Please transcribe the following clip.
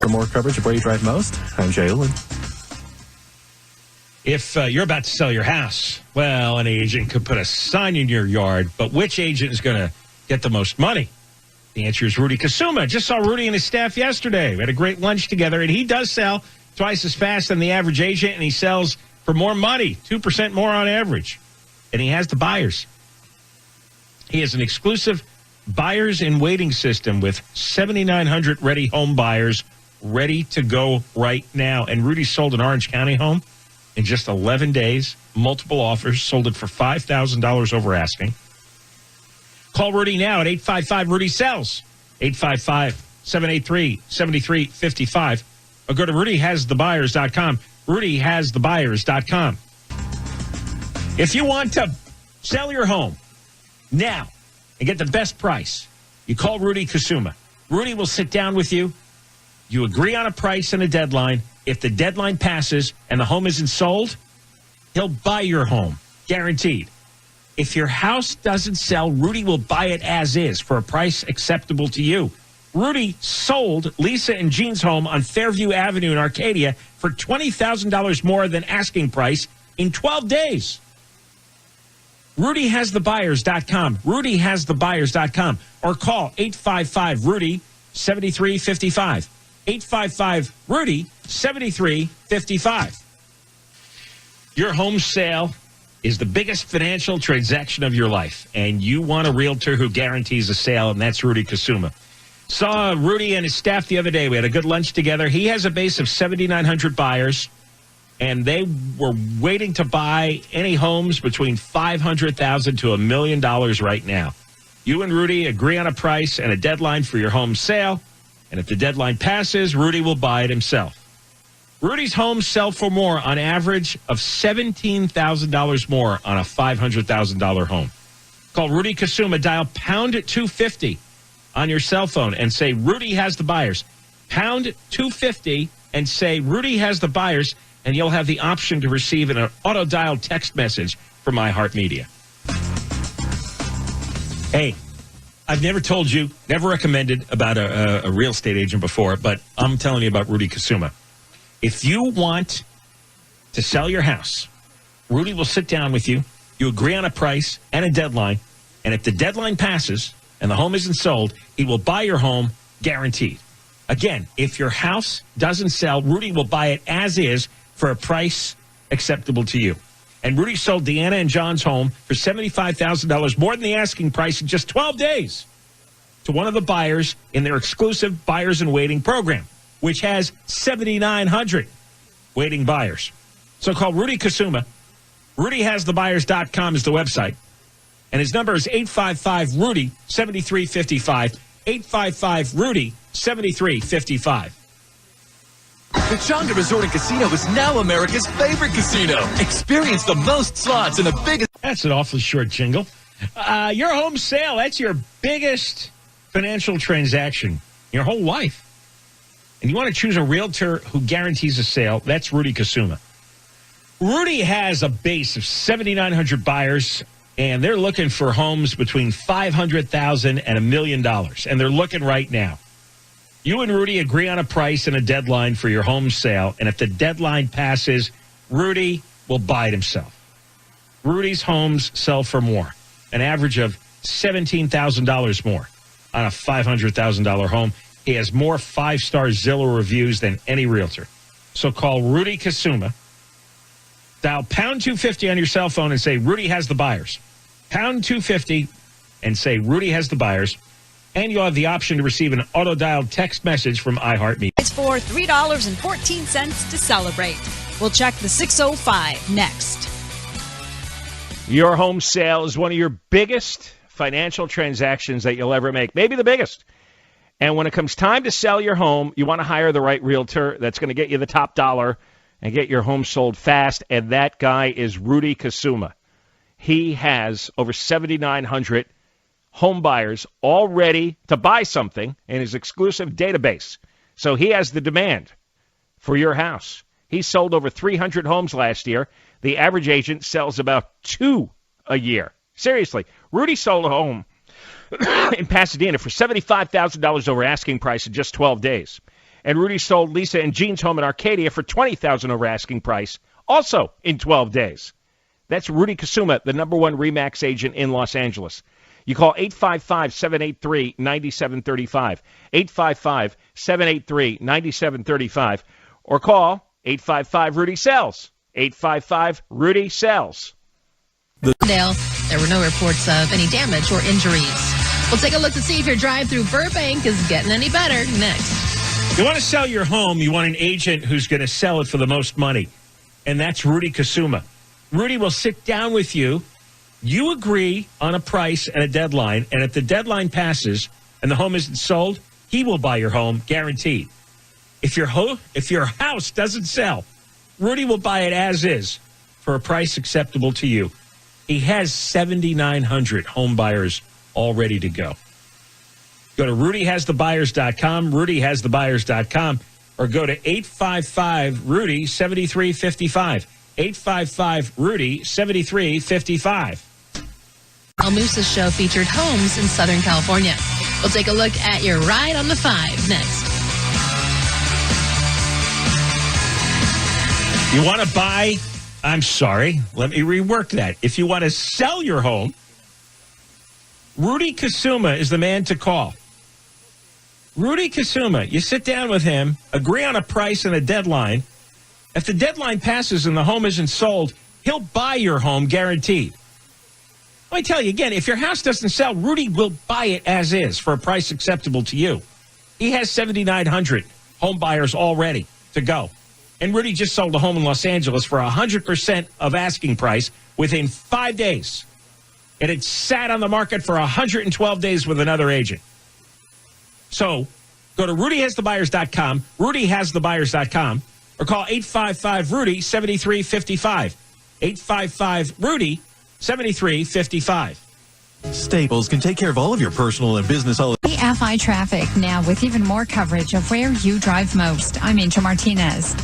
For more coverage of where you drive most, I'm Jay Olin. If you're about to sell your house, well, an agent could put a sign in your yard, but which agent is going to get the most money? The answer is Rudy Kusuma. Just saw Rudy and his staff yesterday. We had a great lunch together, and he does sell twice as fast than the average agent, and he sells for more money, 2% more on average. And he has the buyers. He has an exclusive buyers in waiting system with 7,900 ready home buyers ready to go right now. And Rudy sold an Orange County home in just 11 days, multiple offers, sold it for $5,000 over asking. Call Rudy now at 855-RUDY-SELLS, 855-783-7355, or go to RudyHasTheBuyers.com, RudyHasTheBuyers.com. If you want to sell your home now and get the best price, you call Rudy Kusuma. Rudy will sit down with you. You agree on a price and a deadline. If the deadline passes and the home isn't sold, he'll buy your home, guaranteed. If your house doesn't sell, Rudy will buy it as is for a price acceptable to you. Rudy sold Lisa and Jean's home on Fairview Avenue in Arcadia for $20,000 more than asking price in 12 days. RudyHasTheBuyers.com, RudyHasTheBuyers.com, or call 855-RUDY-7355, 855-RUDY-7355. Your home sale is the biggest financial transaction of your life, and you want a realtor who guarantees a sale, and that's Rudy Kusuma. Saw Rudy and his staff the other day. We had a good lunch together. He has a base of 7,900 buyers, and they were waiting to buy any homes between $500,000 to $1 million right now. You and Rudy agree on a price and a deadline for your home sale, and if the deadline passes, Rudy will buy it himself. Rudy's homes sell for more on average of $17,000 more on a $500,000 home. Call Rudy Kusuma. Dial pound 250 on your cell phone and say Rudy has the buyers. Pound 250 and say Rudy has the buyers, and you'll have the option to receive an auto-dial text message from iHeartMedia. Hey, I've never told you, never recommended about a real estate agent before, but I'm telling you about Rudy Kusuma. If you want to sell your house, Rudy will sit down with you. You agree on a price and a deadline. And if the deadline passes and the home isn't sold, he will buy your home guaranteed. Again, if your house doesn't sell, Rudy will buy it as is for a price acceptable to you. And Rudy sold Deanna and John's home for $75,000 more than the asking price in just 12 days to one of the buyers in their exclusive Buyers in Waiting program, which has 7,900 waiting buyers. So call Rudy Kusuma. RudyHasTheBuyers.com is the website. And his number is 855-RUDY-7355, 855-RUDY-7355. The Chonga Resort and Casino is now America's favorite casino. Experience the most slots and the biggest... That's an awfully short jingle. Your home sale, that's your biggest financial transaction your whole life. And you want to choose a realtor who guarantees a sale, that's Rudy Kusuma. Rudy has a base of 7,900 buyers, and they're looking for homes between $500,000 and $1 million, and they're looking right now. You and Rudy agree on a price and a deadline for your home sale, and if the deadline passes, Rudy will buy it himself. Rudy's homes sell for more, an average of $17,000 more on a $500,000 home. He has more 5-star Zillow reviews than any realtor. So call Rudy Kusuma. Dial pound 250 on your cell phone and say Rudy has the buyers. Pound 250 and say Rudy has the buyers. And you'll have the option to receive an auto-dialed text message from iHeartMedia. It's for $3.14 to celebrate. We'll check the 605 next. Your home sale is one of your biggest financial transactions that you'll ever make, maybe the biggest. And when it comes time to sell your home, you want to hire the right realtor that's going to get you the top dollar and get your home sold fast, and that guy is Rudy Kusuma. He has over 7,900 home buyers all ready to buy something in his exclusive database. So he has the demand for your house. He sold over 300 homes last year. The average agent sells about 2 a year. Seriously, Rudy sold a home in Pasadena for $75,000 over asking price in just 12 days. And Rudy sold Lisa and Jean's home in Arcadia for $20,000 over asking price, also in 12 days. That's Rudy Kusuma, the #1 RE/MAX agent in Los Angeles. You call 855-783-9735, 855-783-9735, or call 855-RUDY-SELLS, 855-RUDY-SELLS. There were no reports of any damage or injuries. We'll take a look to see if your drive through Burbank is getting any better next. You want to sell your home, you want an agent who's going to sell it for the most money, and that's Rudy Kusuma. Rudy will sit down with you. You agree on a price and a deadline, and if the deadline passes and the home isn't sold, he will buy your home, guaranteed. If your house doesn't sell, Rudy will buy it as is for a price acceptable to you. He has 7,900 home buyers all ready to go. Go to RudyHasTheBuyers.com, RudyHasTheBuyers.com, or go to 855-RUDY-7355, 855-RUDY-7355. El Moose's show featured homes in Southern California. We'll take a look at your ride on the 5 next. You want to buy? I'm sorry. Let me rework that. If you want to sell your home, Rudy Kusuma is the man to call. Rudy Kusuma, you sit down with him, agree on a price and a deadline. If the deadline passes and the home isn't sold, he'll buy your home guaranteed. Let me tell you again, if your house doesn't sell, Rudy will buy it as is for a price acceptable to you. He has 7,900 home buyers all ready to go. And Rudy just sold a home in Los Angeles for 100% of asking price within 5 days. And it sat on the market for 112 days with another agent. So go to RudyHasTheBuyers.com, RudyHasTheBuyers.com, or call 855-RUDY-7355, 855-RUDY-7355. Staples can take care of all of your personal and business FI Traffic now with even more coverage of where you drive most. I'm Angel Martinez.